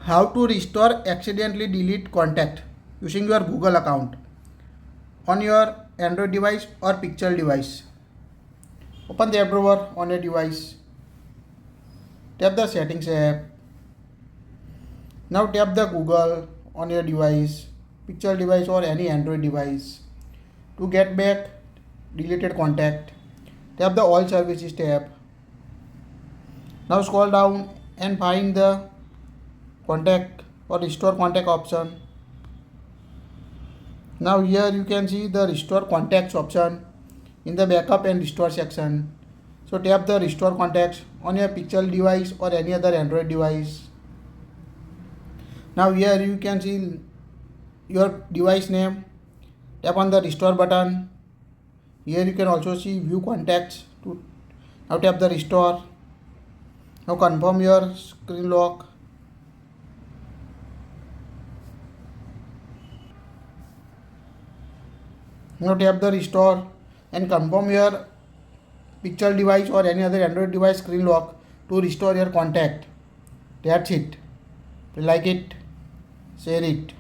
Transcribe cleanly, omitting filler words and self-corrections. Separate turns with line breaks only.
How to restore accidentally delete contact using your Google account on your Android device or Pixel device. Open the app drawer on your device. Tap the settings app. Now tap the Google on your device, Pixel device or any Android device. To get back deleted contact, tap the all services tab. Now scroll down and find the contact or restore contact option. Now here you can see the restore contacts option in the backup and restore section. So tap the restore contacts on your Pixel device or any other Android device. Now here you can see your device name. Tap on the restore button. Here you can also see view contacts. Now tap the restore. Now confirm your screen lock. Now tap the restore and confirm your Pixel device or any other Android device screen lock to restore your contact. That's it. If you like it, share it.